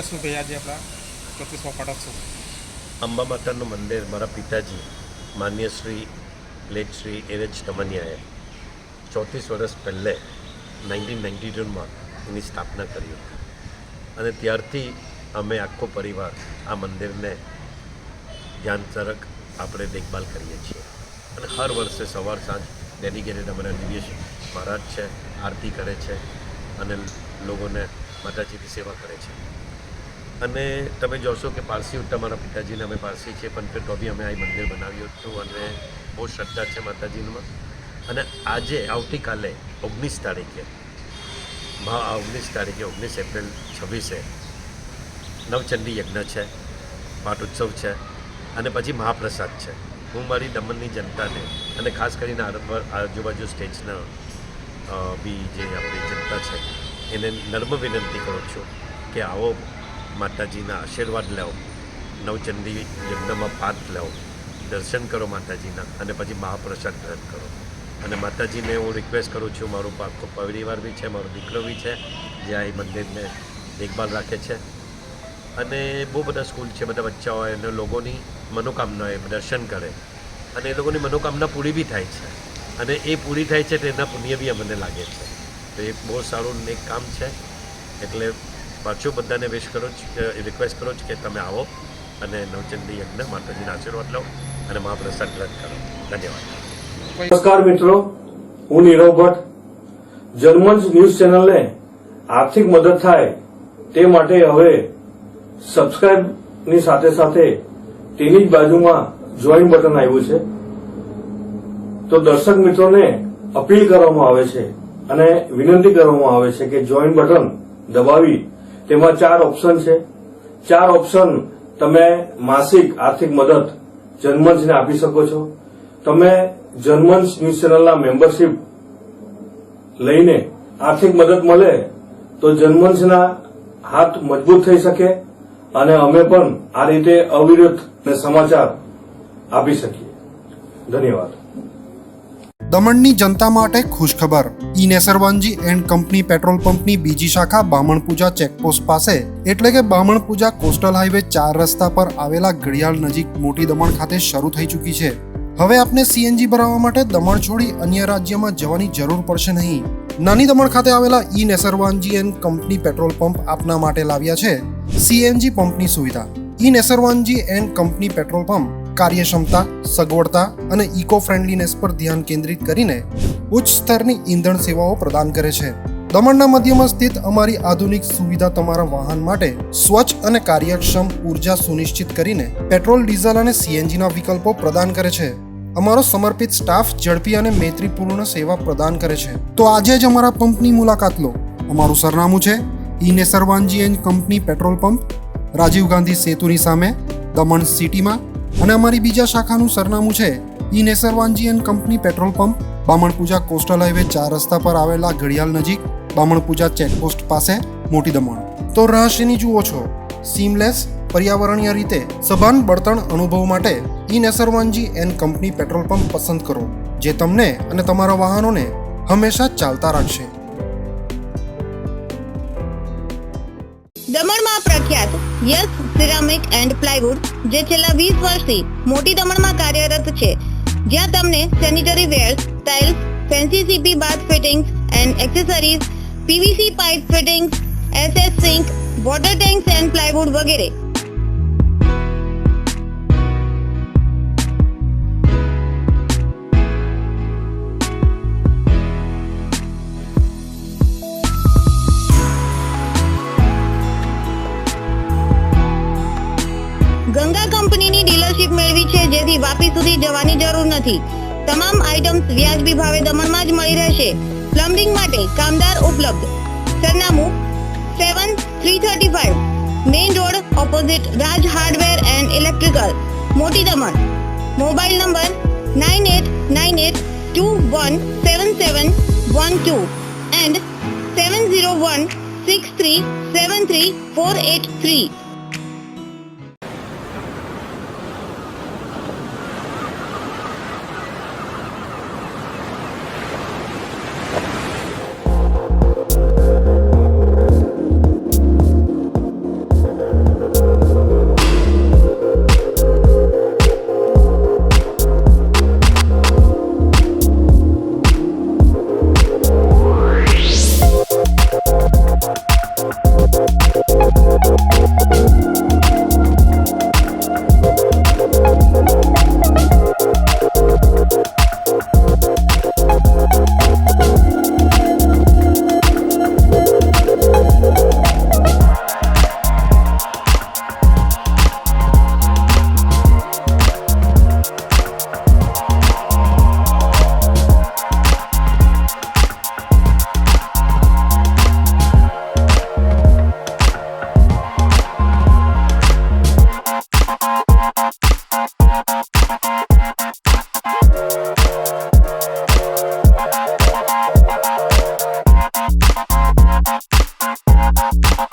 શું ભાઈ આજે આપણા પ્રતિષ્ઠા પાઠવશું? અંબા માતાનું મંદિર મારા પિતાજી માન્ય શ્રી લેટ શ્રી એરેજ તમનિયાએ 34 વર્ષ પહેલે 1992માં એની સ્થાપના કરી હતી અને ત્યારથી અમે આખો પરિવાર આ મંદિરને ધ્યાનસરક આપણે દેખભાલ કરીએ છીએ અને હર વર્ષે સવાર સાંજ ડેડિકેટેડ અમારા દિવ્ય મહારાજ છે, આરતી કરે છે અને લોકોને માતાજીની સેવા કરે છે. અને તમે જોશો કે પારસી ઉત્તર મારા પિતાજીને અમે પારસી છીએ પણ તો બી અમે આ મંદિર બનાવ્યું હતું અને બહુ શ્રદ્ધા છે માતાજીમાં. અને આજે આવતીકાલે 19 તારીખે 19 એપ્રિલ 26 નવચંડી યજ્ઞ છે, પાઠ ઉત્સવ છે અને પછી મહાપ્રસાદ છે. હું મારી દમણની જનતાને અને ખાસ કરીને આજુબાજુ સ્ટેજના બી જે આપણી જનતા છે એને નર્મ વિનંતી કરું છું કે આવો માતાજીના આશીર્વાદ લેવો, નવચંડી યજ્ઞમાં પાઠ લેવો, દર્શન કરો માતાજીના અને પછી મહાપ્રસાદ ગ્રહણ કરો. અને માતાજીને હું રિક્વેસ્ટ કરું છું, મારું આખો પરિવાર બી છે, મારો દીકરો બી છે જે આ મંદિરને દેખભાલ રાખે છે અને બહુ બધા સ્કૂલ છે, બધા બચ્ચાઓ હોય અને લોકોની મનોકામના એ દર્શન કરે અને એ લોકોની મનોકામના પૂરી બી થાય છે અને એ પૂરી થાય છે તો એના પુણ્ય બી અમને લાગે છે. તો એ બહુ સારું નેક કામ છે. એટલે પાછું બધાને વિશ કરું છું, રિક્વેસ્ટ કરું છું કે તમે આવો અને નવચંડી યજ્ઞ માતાજીના આશીર્વાદ લો અને મહાપ્રસાદ ગ્રહણ કરો. ધન્યવાદ. નમસ્કાર મિત્રો, હું નીરવ ભટ્ટ. જર્મન્સ ન્યૂઝ ચેનલને આર્થિક મદદ થાય તે માટે હવે સબસ્ક્રાઇબની સાથે સાથે તેની જ બાજુમાં જોઈન બટન આવ્યું છે. તો દર્શક મિત્રોને અપીલ કરવામાં આવે છે અને વિનંતી કરવામાં આવે છે કે જોઈન બટન દબાવી તેમાં 4 ઓપ્શન છે. 4 ઓપ્શન તમે માસિક આર્થિક મદદ જર્મન્સને આપી શકો છો. તમે જર્મન્સ ન્યૂઝ ચેનલના મેમ્બરશીપ લઈને આર્થિક મદદ મળે તો જર્મન્સના હાથ મજબૂત થઈ શકે અને અમે પણ આ રીતે અવિરત સમાચાર આપી શકીએ. ધન્યવાદ. દમણની જનતા માટે ખુશખબર. ઈ નેસરવાનજી એન્ડ કંપની પેટ્રોલ પંપની બીજી શાખા બામણપૂજા ચેકપોસ્ટ પાસે એટલે કે બામણપૂજા કોસ્ટલ હાઈવે 4 રસ્તા પર આવેલા ઘડિયાળ નજીક મોટી દમણ ખાતે શરૂ થઈ ચૂકી છે. હવે આપને સીએનજી ભરાવવા માટે દમણ છોડી અન્ય રાજ્યમાં જવાની જરૂર પડશે નહીં. નાની દમણ ખાતે આવેલા E Nesarwanji and company petrol pump આપના માટે લાવ્યા છે સીએનજી પંપની સુવિધા. E Nesarwanji and company petrol pump કાર્યક્ષમતા, સગવડતા અને ઇકો ફ્રેન્ડલીનેસ પર ધ્યાન કેન્દ્રિત કરીને ઉચ્ચ સ્તરની ઈંધણ સેવાઓ પ્રદાન કરે છે. દમણના મધ્યમાં સ્થિત અમારી આધુનિક સુવિધા તમારા વાહન માટે સ્વચ્છ અને કાર્યક્ષમ ઉર્જા સુનિશ્ચિત કરીને પેટ્રોલ, ડીઝલ અને સીએનજીના વિકલ્પો પ્રદાન કરે છે. અમારો સમર્પિત સ્ટાફ ઝડપી અને મૈત્રીપૂર્ણ સેવા પ્રદાન કરે છે. તો આજે જ અમારા પંપની મુલાકાત લો. અમારું સરનામું છે E Nesarwanji and company petrol pump, Rajiv Gandhi સેતુની સામે, દમણ સિટીમાં. અને અમારી બીજા શાખાનું સરનામું છે E Nesarwanji and company petrol pump, Bamanpuja coastal highway 4 રસ્તા પર આવેલા ઘડિયાળ નજીક, બામણપૂજા ચેકપોસ્ટ પાસે, મોટી દમણ. તો રહસ્યની જુઓ છો. સીમલેસ, પર્યાવરણીય રીતે સભાન બળતણ અનુભવ માટે E Nesarwanji and company petrol pump પસંદ કરો, જે તમને અને તમારા વાહનોને હંમેશા ચાલતા રાખશે. દમણમાં પ્રખ્યાત યસ સિરામિક એન્ડ પ્લાયવુડ, જે છેલ્લા 20 વર્ષથી મોટી દમણમાં કાર્યરત છે, જ્યાં તમને sanitary wares, tiles, fancy CP bath fittings and accessories, PVC pipe fittings, SS sink, water tanks and plywood વગેરે. ગંગા કંપનીની ડીલરશીપ મેળવી છે, જેથી વાપી સુધી જવાની જરૂર નથી. તમામ આઇટમ્સ વ્યાજબી ભાવે દમણમાં જ મળી રહેશે. પ્લમ્બિંગ માટે કામદાર ઉપલબ્ધ. સરનામું 7335 main road opposite Raj hardware and electrical, મોટી દમણ. Mobile number 9898217712 and 7016373483. છે.